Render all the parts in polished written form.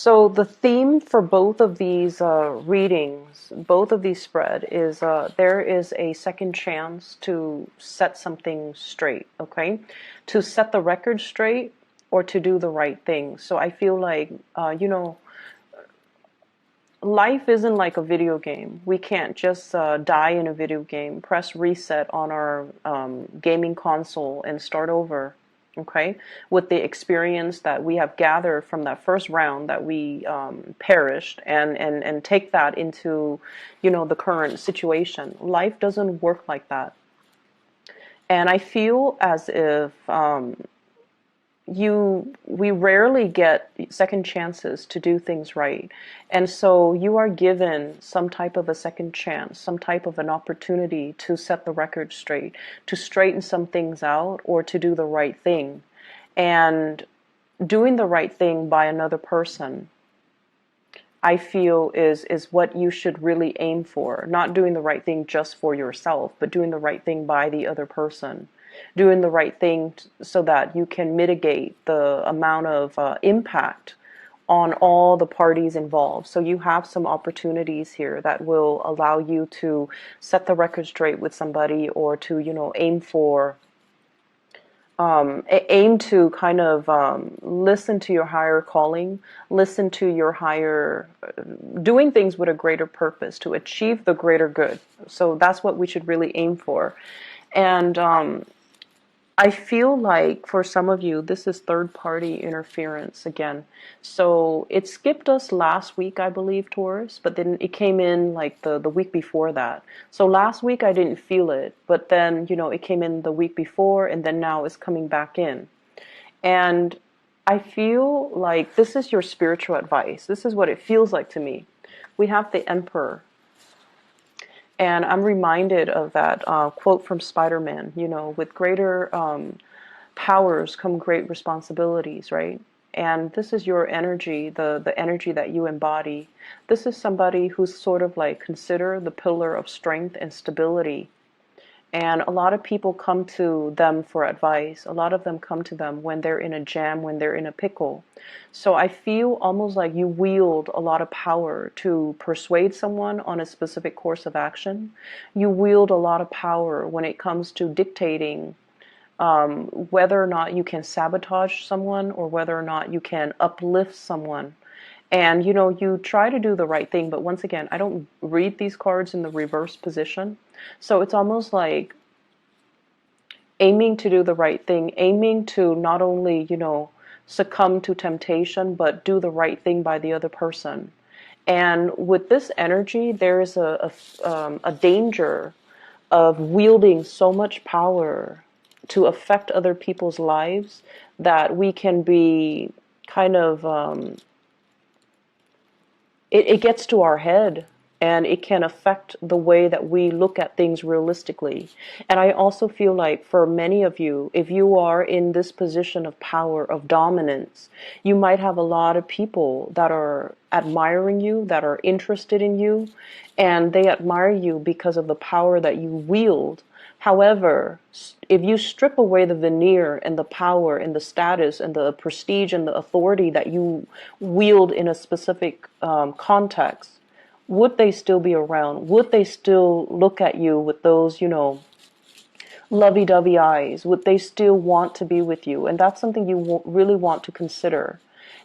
So the theme for both of these readings, both of these spread, is there is a second chance to set something straight, okay? To set the record straight or to do the right thing. So I feel like, life isn't like a video game. We can't just die in a video game, press reset on our gaming console and start over, okay? With the experience that we have gathered from that first round that we perished, and take that into, the current situation. Life doesn't work like that. And I feel as if we rarely get second chances to do things right. And so you are given some type of a second chance, some type of an opportunity to set the record straight, to straighten some things out, or to do the right thing. And doing the right thing by another person, I feel is what you should really aim for. Not doing the right thing just for yourself, but doing the right thing by the other person. Doing the right thing so that you can mitigate the amount of impact on all the parties involved. So you have some opportunities here that will allow you to set the record straight with somebody, or to, aim to kind of listen to your higher calling, listen to your higher, doing things with a greater purpose to achieve the greater good. So that's what we should really aim for. And I feel like for some of you, this is third party interference again. So it skipped us last week, I believe, Taurus, but then it came in like the week before that. So last week I didn't feel it, but then, it came in the week before, and then now it's coming back in. And I feel like this is your spiritual advice. This is what it feels like to me. We have the Emperor. And I'm reminded of that quote from Spider-Man, with greater powers come great responsibilities, right? And this is your energy, the energy that you embody. This is somebody who's sort of like considered the pillar of strength and stability. And a lot of people come to them for advice. A lot of them come to them when they're in a jam, when they're in a pickle. So I feel almost like you wield a lot of power to persuade someone on a specific course of action. You wield a lot of power when it comes to dictating whether or not you can sabotage someone, or whether or not you can uplift someone. And, you try to do the right thing, but once again, I don't read these cards in the reverse position. So it's almost like aiming to do the right thing, aiming to not only, succumb to temptation, but do the right thing by the other person. And with this energy, there is a danger of wielding so much power to affect other people's lives that we can be kind of it gets to our head, and it can affect the way that we look at things realistically. And I also feel like for many of you, if you are in this position of power, of dominance, you might have a lot of people that are admiring you, that are interested in you, and they admire you because of the power that you wield. However, if you strip away the veneer and the power and the status and the prestige and the authority that you wield in a specific context, would they still be around? Would they still look at you with those, lovey-dovey eyes? Would they still want to be with you? And that's something you really want to consider.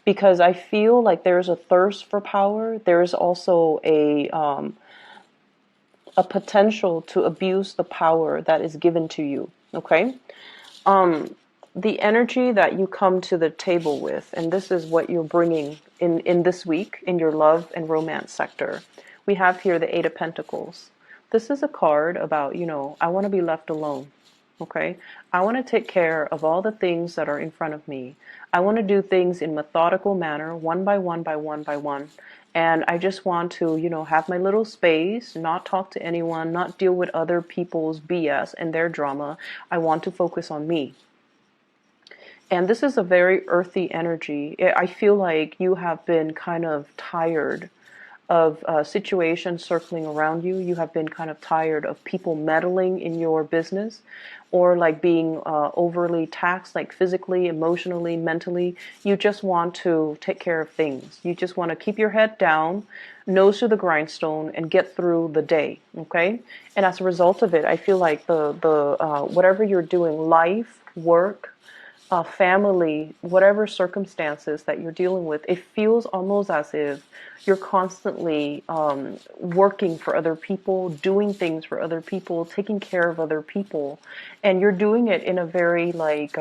Because I feel like there's a thirst for power. There's also a potential to abuse the power that is given to you, okay? The energy that you come to the table with, and this is what you're bringing in this week in your love and romance sector. We have here the Eight of Pentacles. This is a card about, I want to be left alone, okay? I want to take care of all the things that are in front of me. I want to do things in methodical manner, one by one by one by one. And I just want to, have my little space, not talk to anyone, not deal with other people's BS and their drama. I want to focus on me. And this is a very earthy energy. I feel like you have been kind of tired of situations circling around you. You have been kind of tired of people meddling in your business, or like being overly taxed, like physically, emotionally, mentally. You just want to take care of things. You just want to keep your head down, nose to the grindstone, and get through the day. Okay, and as a result of it, I feel like the whatever you're doing, life, work, family, whatever circumstances that you're dealing with, it feels almost as if you're constantly working for other people, doing things for other people, taking care of other people, and you're doing it in a very like,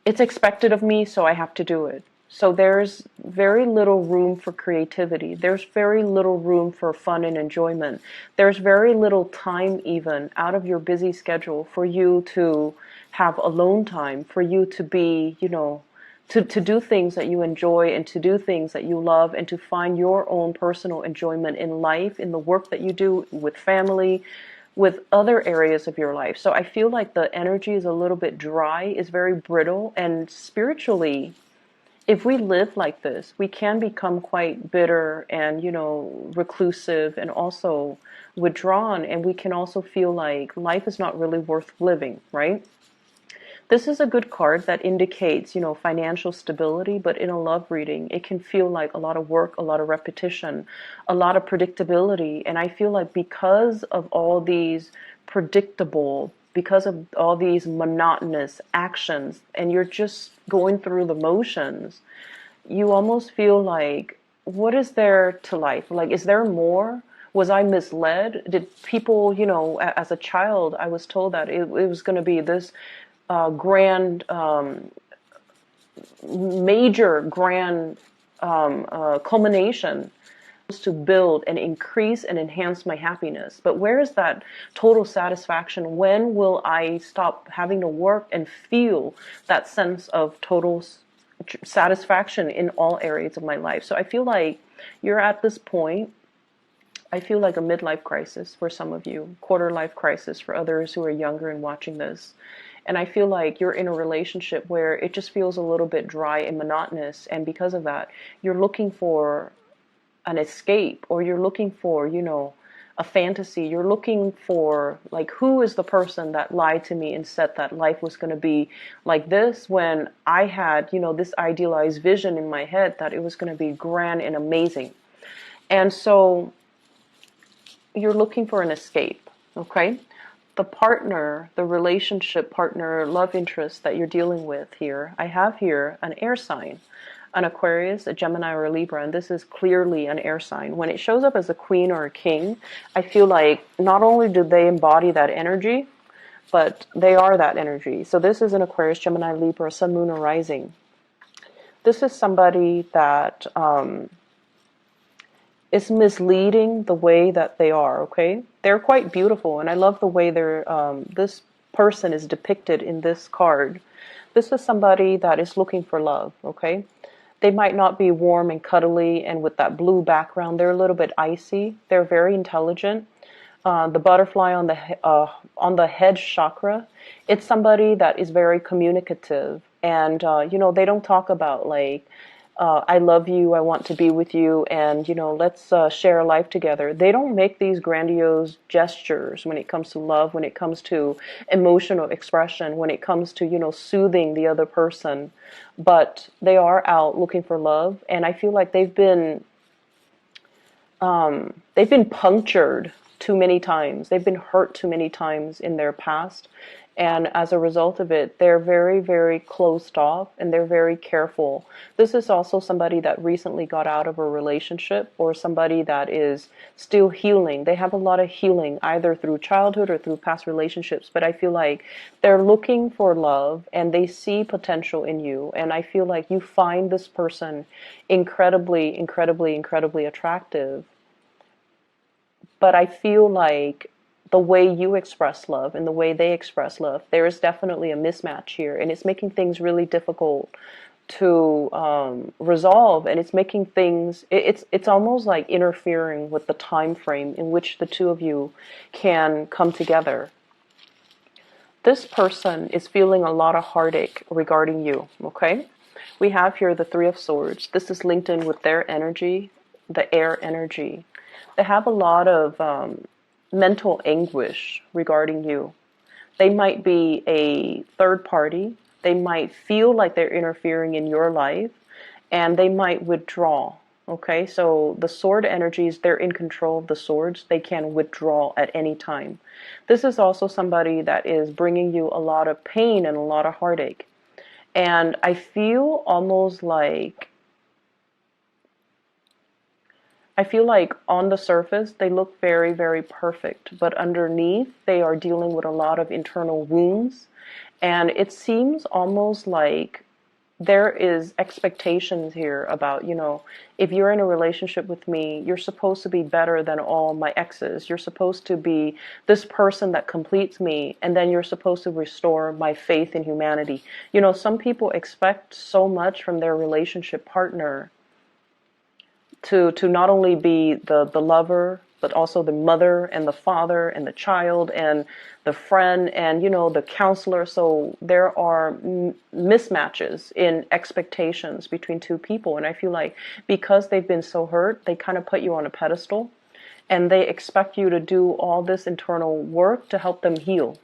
it's expected of me, so I have to do it. So there's very little room for creativity. There's very little room for fun and enjoyment. There's very little time even out of your busy schedule for you to have alone time, for you to be, you know, to do things that you enjoy and to do things that you love and to find your own personal enjoyment in life, in the work that you do with family, with other areas of your life. So I feel like the energy is a little bit dry, is very brittle, and spiritually, if we live like this, we can become quite bitter and, you know, reclusive and also withdrawn, and we can also feel like life is not really worth living, right? This is a good card that indicates, you know, financial stability, but in a love reading, it can feel like a lot of work, a lot of repetition, a lot of predictability. And I feel like because of all these predictable, because of all these monotonous actions, and you're just going through the motions, you almost feel like, what is there to life? Like, is there more? Was I misled? Did people, you know, as a child, I was told that it was going to be this grand, major grand culmination to build and increase and enhance my happiness. But where is that total satisfaction? When will I stop having to work and feel that sense of total satisfaction in all areas of my life? So I feel like you're at this point. I feel like a midlife crisis for some of you, quarter life crisis for others who are younger and watching this. And I feel like you're in a relationship where it just feels a little bit dry and monotonous. And because of that, you're looking for an escape, or you're looking for, you know, a fantasy. You're looking for, like, who is the person that lied to me and said that life was going to be like this when I had, you know, this idealized vision in my head that it was going to be grand and amazing. And so you're looking for an escape, okay? The partner, the relationship partner, love interest that you're dealing with here, I have here an air sign, an Aquarius, a Gemini, or a Libra, and this is clearly an air sign. When it shows up as a queen or a king, I feel like not only do they embody that energy, but they are that energy. So this is an Aquarius, Gemini, Libra, Sun, Moon, or Rising. This is somebody that is misleading the way that they are, okay? They're quite beautiful, and I love the way they're, this person is depicted in this card. This is somebody that is looking for love, okay? They might not be warm and cuddly and with that blue background. They're a little bit icy. They're very intelligent. The butterfly on the head chakra, it's somebody that is very communicative. And, you know, they don't talk about like, I love you, I want to be with you, and, you know, let's share life together. They don't make these grandiose gestures when it comes to love, when it comes to emotional expression, when it comes to, you know, soothing the other person. But they are out looking for love, and I feel like they've been punctured too many times. They've been hurt too many times in their past. And as a result of it, they're very, very closed off, and they're very careful. This is also somebody that recently got out of a relationship, or somebody that is still healing. They have a lot of healing, either through childhood or through past relationships. But I feel like they're looking for love, and they see potential in you. And I feel like you find this person incredibly, incredibly, incredibly attractive. But I feel like the way you express love and the way they express love, there is definitely a mismatch here, and it's making things really difficult to resolve, and it's making things, it's almost like interfering with the time frame in which the two of you can come together. This person is feeling a lot of heartache regarding you, okay? We have here the Three of Swords. This is linked in with their energy. the air energy. They have a lot of mental anguish regarding you. They might be a third party. They might feel like they're interfering in your life, and they might withdraw. Okay, so the sword energies, they're in control of the swords. They can withdraw at any time. This is also somebody that is bringing you a lot of pain and a lot of heartache. And I feel almost like, I feel like on the surface, they look very, very perfect. But underneath, they are dealing with a lot of internal wounds. And it seems almost like there is expectations here about, if you're in a relationship with me, you're supposed to be better than all my exes. You're supposed to be this person that completes me, and then you're supposed to restore my faith in humanity. Some people expect so much from their relationship partner to not only be the lover, but also the mother and the father and the child and the friend and, the counselor. So there are mismatches in expectations between two people. And I feel like because they've been so hurt, they kind of put you on a pedestal and they expect you to do all this internal work to help them heal.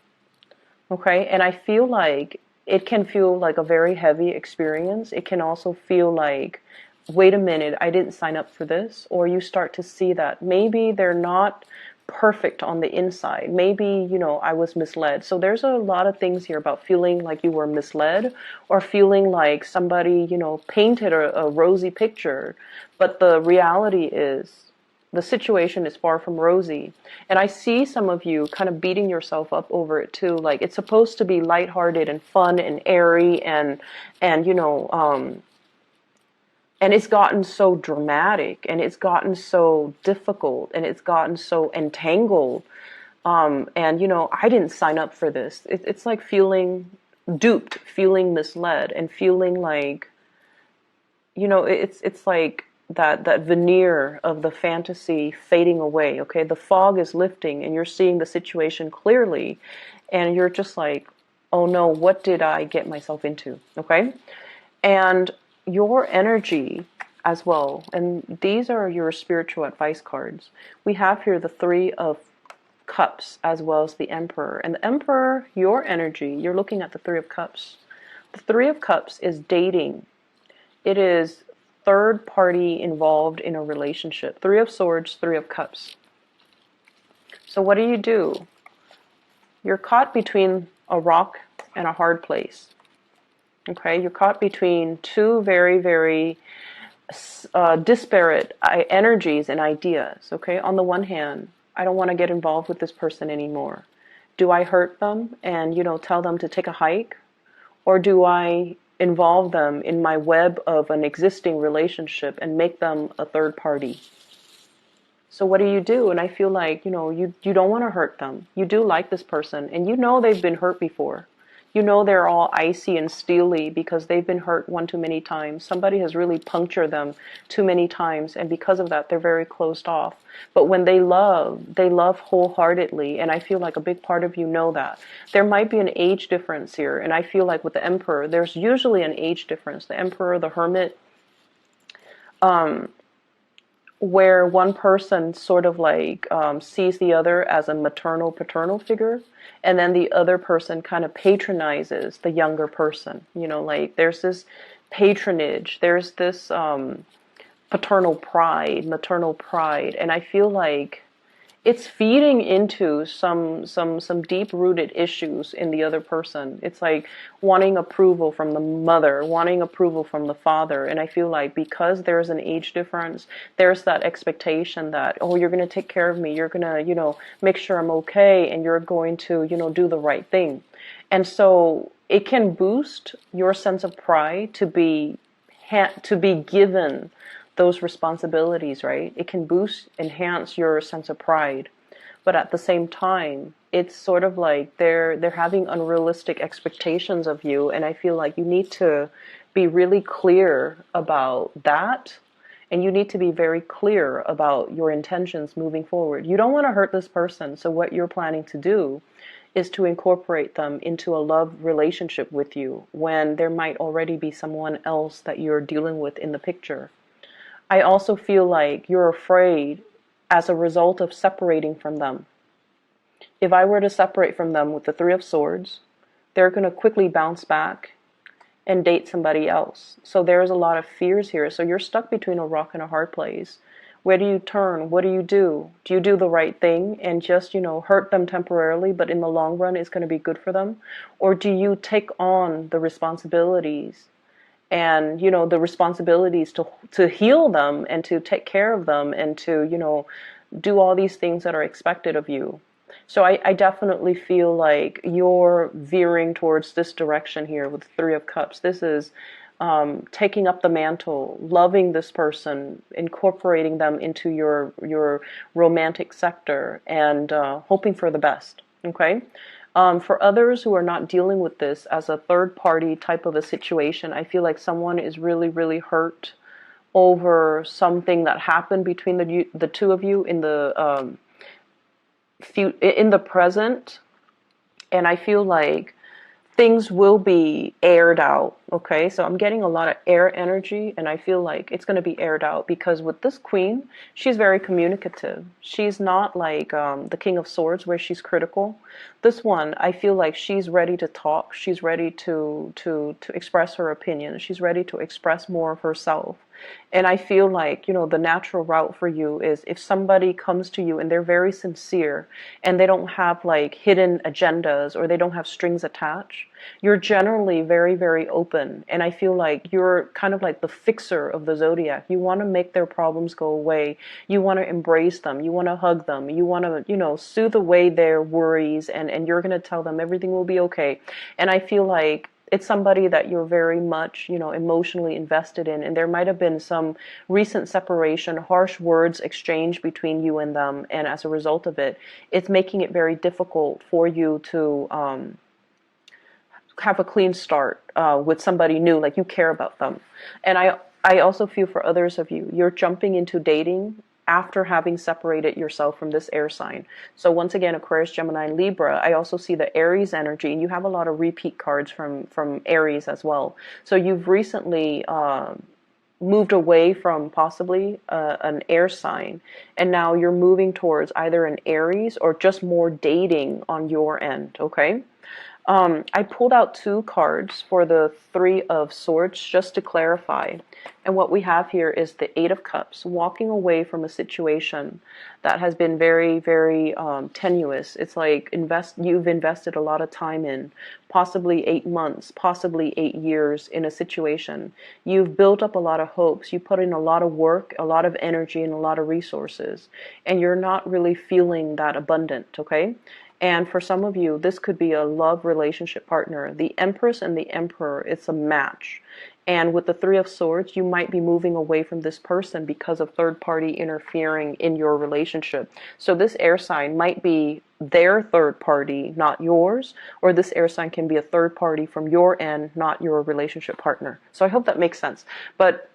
Okay. And I feel like it can feel like a very heavy experience. It can also feel like, wait a minute, I didn't sign up for this. Or you start to see that maybe they're not perfect on the inside. Maybe, I was misled. So there's a lot of things here about feeling like you were misled or feeling like somebody, painted a rosy picture. But the reality is the situation is far from rosy. And I see some of you kind of beating yourself up over it too. Like it's supposed to be lighthearted and fun and airy and and it's gotten so dramatic and it's gotten so difficult and it's gotten so entangled. And, I didn't sign up for this. It's like feeling duped, feeling misled and feeling like, it's like that veneer of the fantasy fading away. Okay. The fog is lifting and you're seeing the situation clearly and you're just like, oh no, what did I get myself into? Okay. And your energy as well, and these are your spiritual advice cards. We have here the Three of Cups as well as the Emperor. And the Emperor, your energy, you're looking at the Three of Cups. The Three of Cups is dating. It is third party involved in a relationship. Three of Swords, Three of Cups. So what do? You're caught between a rock and a hard place. Okay, you're caught between two very, very disparate energies and ideas. Okay, on the one hand, I don't want to get involved with this person anymore. Do I hurt them and, tell them to take a hike? Or do I involve them in my web of an existing relationship and make them a third party? So what do? And I feel like, you don't want to hurt them. You do like this person and they've been hurt before. They're all icy and steely because they've been hurt one too many times. Somebody has really punctured them too many times, and because of that, they're very closed off. But when they love wholeheartedly, and I feel like a big part of you know that. There might be an age difference here, and I feel like with the Emperor, there's usually an age difference. The Emperor, the Hermit, where one person sort of like sees the other as a maternal, paternal figure, and then the other person kind of patronizes the younger person. Like there's this patronage, there's this paternal pride, maternal pride, and I feel like it's feeding into some deep-rooted issues in the other person. It's like wanting approval from the mother, wanting approval from the father. And I feel like because there's an age difference, there's that expectation that, oh, you're going to take care of me. You're going to, make sure I'm okay. And you're going to, do the right thing. And so it can boost your sense of pride to be given those responsibilities, right? It can enhance your sense of pride. But at the same time, it's sort of like they're having unrealistic expectations of you. And I feel like you need to be really clear about that. And you need to be very clear about your intentions moving forward. You don't want to hurt this person. So what you're planning to do is to incorporate them into a love relationship with you when there might already be someone else that you're dealing with in the picture. I also feel like you're afraid as a result of separating from them. If I were to separate from them with the Three of Swords, they're going to quickly bounce back and date somebody else. So there's a lot of fears here. So you're stuck between a rock and a hard place. Where do you turn? What do you do? Do you do the right thing and just, hurt them temporarily, but in the long run it's going to be good for them? Or do you take on the responsibilities and, the responsibilities to heal them and to take care of them and to, do all these things that are expected of you? So I definitely feel like you're veering towards this direction here with Three of Cups. This is taking up the mantle, loving this person, incorporating them into your romantic sector, and hoping for the best. Okay. For others who are not dealing with this as a third party type of a situation, I feel like someone is really, really hurt over something that happened between the two of you in the present, and I feel like things will be aired out. Okay, so I'm getting a lot of air energy, and I feel like it's going to be aired out because with this queen, she's very communicative. She's not like the King of Swords where she's critical. This one, I feel like she's ready to talk. She's ready to express her opinion. She's ready to express more of herself. And I feel like, the natural route for you is if somebody comes to you and they're very sincere and they don't have like hidden agendas or they don't have strings attached, you're generally very, very open. And I feel like you're kind of like the fixer of the zodiac. You want to make their problems go away. You want to embrace them. You want to hug them. You want to, soothe away their worries, and you're going to tell them everything will be okay. And I feel like it's somebody that you're very much, emotionally invested in. And there might have been some recent separation, harsh words exchanged between you and them. And as a result of it, it's making it very difficult for you to have a clean start with somebody new, like you care about them. And I also feel for others of you, you're jumping into dating after having separated yourself from this air sign. So once again, Aquarius, Gemini, and Libra, I also see the Aries energy, and you have a lot of repeat cards from Aries as well. So you've recently moved away from possibly an air sign, and now you're moving towards either an Aries or just more dating on your end, okay? I pulled out two cards for the Three of Swords just to clarify. And what we have here is the Eight of Cups, walking away from a situation that has been very, very tenuous. It's like you've invested a lot of time in, possibly 8 months, possibly 8 years in a situation. You've built up a lot of hopes. You put in a lot of work, a lot of energy, and a lot of resources. And you're not really feeling that abundant, okay? And for some of you, this could be a love relationship partner. The Empress and the Emperor, it's a match. And with the Three of Swords, you might be moving away from this person because of third party interfering in your relationship. So this air sign might be their third party, not yours, or this air sign can be a third party from your end, not your relationship partner. So I hope that makes sense. But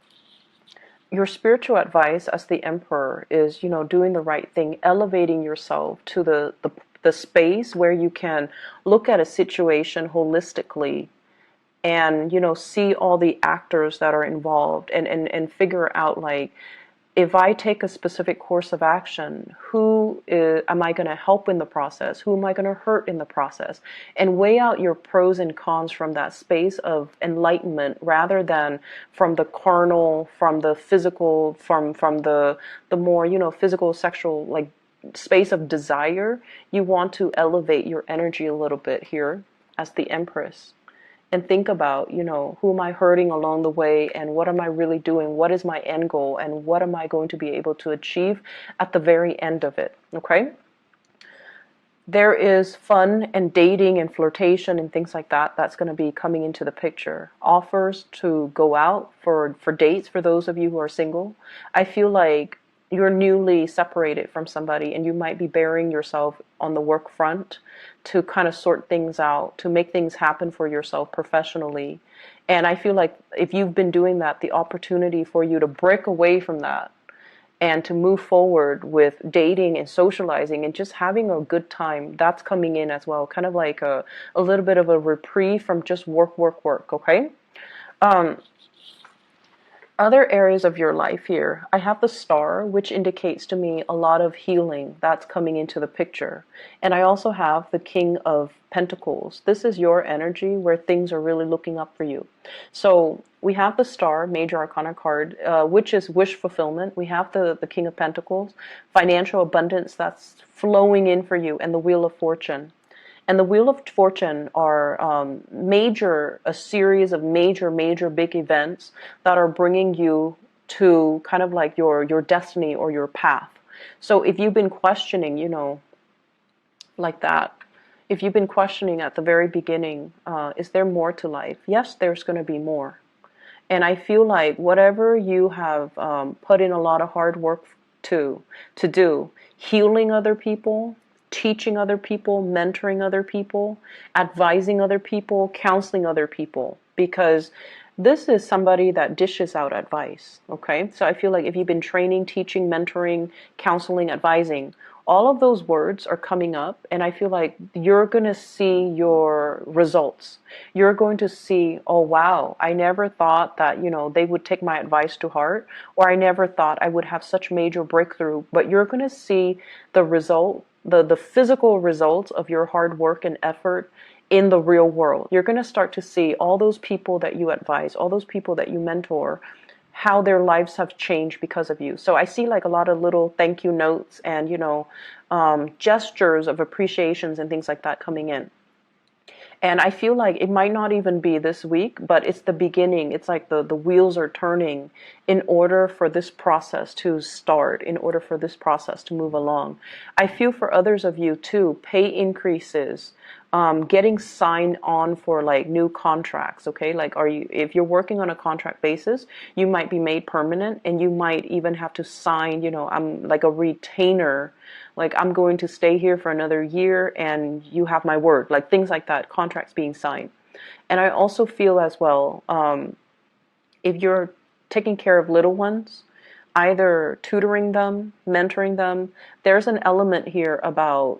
your spiritual advice as the Emperor is, doing the right thing, elevating yourself to the space where you can look at a situation holistically and, see all the actors that are involved and figure out, like, if I take a specific course of action, am I going to help in the process? Who am I going to hurt in the process? And weigh out your pros and cons from that space of enlightenment rather than from the carnal, from the physical, from the more, physical, sexual, like, space of desire. You want to elevate your energy a little bit here as the Empress and think about, who am I hurting along the way and what am I really doing? What is my end goal and what am I going to be able to achieve at the very end of it? Okay? There is fun and dating and flirtation and things like that that's going to be coming into the picture. Offers to go out for dates for those of you who are single. I feel like you're newly separated from somebody and you might be burying yourself on the work front to kind of sort things out, to make things happen for yourself professionally. And I feel like if you've been doing that, the opportunity for you to break away from that and to move forward with dating and socializing and just having a good time, that's coming in as well. Kind of like a little bit of a reprieve from just work, okay? Other areas of your life here, I have the star, which indicates to me a lot of healing that's coming into the picture. And I also have the King of Pentacles. This is your energy where things are really looking up for you. So we have the star, major arcana card, which is wish fulfillment. We have the King of Pentacles, financial abundance that's flowing in for you, and the Wheel of Fortune. And the Wheel of Fortune are a series of major big events that are bringing you to kind of like your destiny or your path. So if you've been questioning, like that, if you've been questioning at the very beginning, is there more to life? Yes, there's going to be more. And I feel like whatever you have put in a lot of hard work to do, healing other people, teaching other people, mentoring other people, advising other people, counseling other people, because this is somebody that dishes out advice, okay? So I feel like if you've been training, teaching, mentoring, counseling, advising, all of those words are coming up, and I feel like you're going to see your results. You're going to see, oh wow, I never thought that, they would take my advice to heart, or I never thought I would have such major breakthrough. But you're going to see the result, the physical results of your hard work and effort in the real world. You're going to start to see all those people that you advise, all those people that you mentor, how their lives have changed because of you. So I see like a lot of little thank you notes and, gestures of appreciations and things like that coming in. And I feel like it might not even be this week, but it's the beginning. It's like the wheels are turning in order for this process to start, in order for this process to move along. I feel for others of you too, pay increases, getting signed on for like new contracts, okay? Like if you're working on a contract basis, you might be made permanent, and you might even have to sign, I'm like a retainer, like I'm going to stay here for another year and you have my word, like things like that, contracts being signed. And I also feel as well, if you're taking care of little ones, either tutoring them, mentoring them, there's an element here about,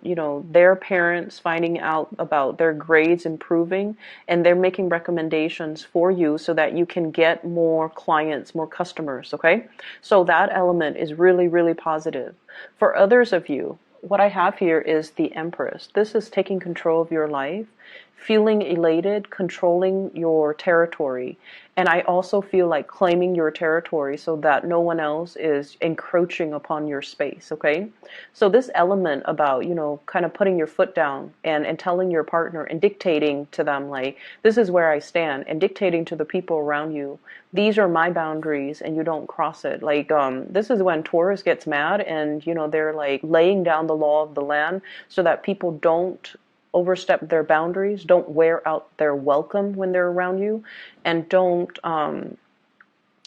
their parents finding out about their grades improving, and they're making recommendations for you so that you can get more clients, more customers, okay? So that element is really, really positive. For others of you, what I have here is the Empress. This is taking control of your life, feeling elated, controlling your territory. And I also feel like claiming your territory so that no one else is encroaching upon your space, okay? So this element about, kind of putting your foot down and telling your partner and dictating to them, like, this is where I stand, and dictating to the people around you, these are my boundaries and you don't cross it. Like, this is when Taurus gets mad and, they're like laying down the law of the land so that people don't overstep their boundaries, don't wear out their welcome when they're around you, and don't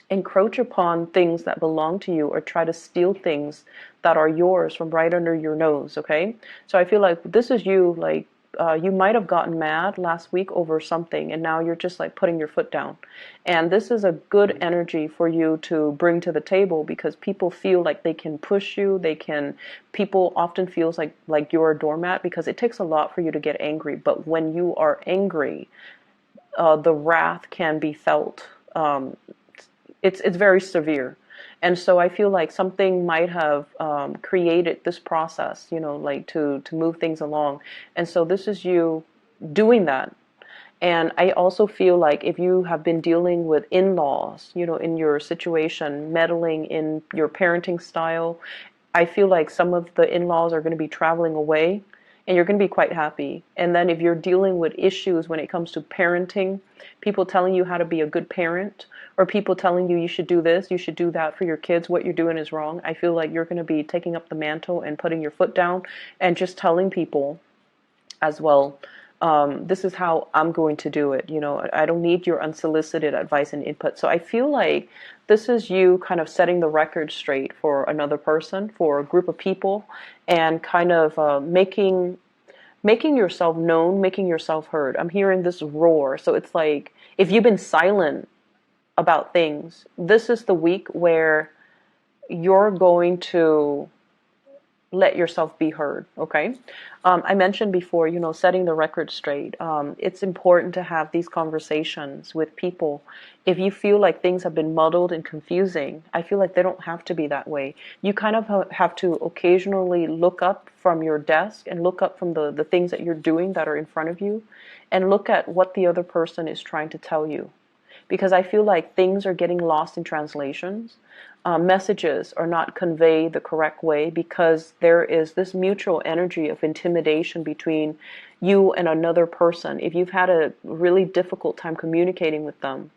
encroach upon things that belong to you or try to steal things that are yours from right under your nose, okay? So I feel like this is you, like, you might have gotten mad last week over something, and now you're just like putting your foot down. And this is a good energy for you to bring to the table, because people feel like they can push you. People often feels like you're a doormat, because it takes a lot for you to get angry. But when you are angry, the wrath can be felt. It's very severe. And so I feel like something might have created this process, like to move things along. And so this is you doing that. And I also feel like if you have been dealing with in-laws, in your situation, meddling in your parenting style, I feel like some of the in-laws are going to be traveling away, and you're going to be quite happy. And then if you're dealing with issues when it comes to parenting, people telling you how to be a good parent, or people telling you should do this, you should do that for your kids, what you're doing is wrong, I feel like you're going to be taking up the mantle and putting your foot down and just telling people as well, this is how I'm going to do it. I don't need your unsolicited advice and input. So I feel like this is you kind of setting the record straight for another person, for a group of people, and kind of making yourself known, making yourself heard. I'm hearing this roar. So it's like, if you've been silent about things, this is the week where you're going to let yourself be heard, okay? I mentioned before, setting the record straight. It's important to have these conversations with people. If you feel like things have been muddled and confusing, I feel like they don't have to be that way. You kind of have to occasionally look up from your desk and look up from the things that you're doing that are in front of you and look at what the other person is trying to tell you. Because I feel like things are getting lost in translations. Messages are not conveyed the correct way because there is this mutual energy of intimidation between you and another person. If you've had a really difficult time communicating with them,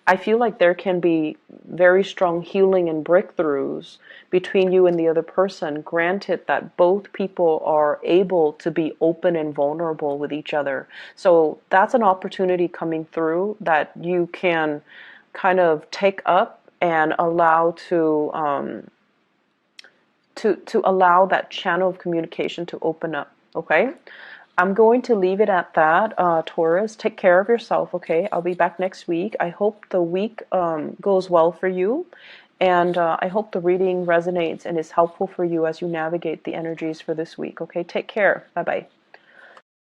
I feel like there can be very strong healing and breakthroughs between you and the other person, granted that both people are able to be open and vulnerable with each other. So that's an opportunity coming through that you can kind of take up and allow to allow that channel of communication to open up. Okay, I'm going to leave it at that. Taurus, take care of yourself. Okay, I'll be back next week. I hope the week goes well for you, and I hope the reading resonates and is helpful for you as you navigate the energies for this week. Okay, take care. Bye bye.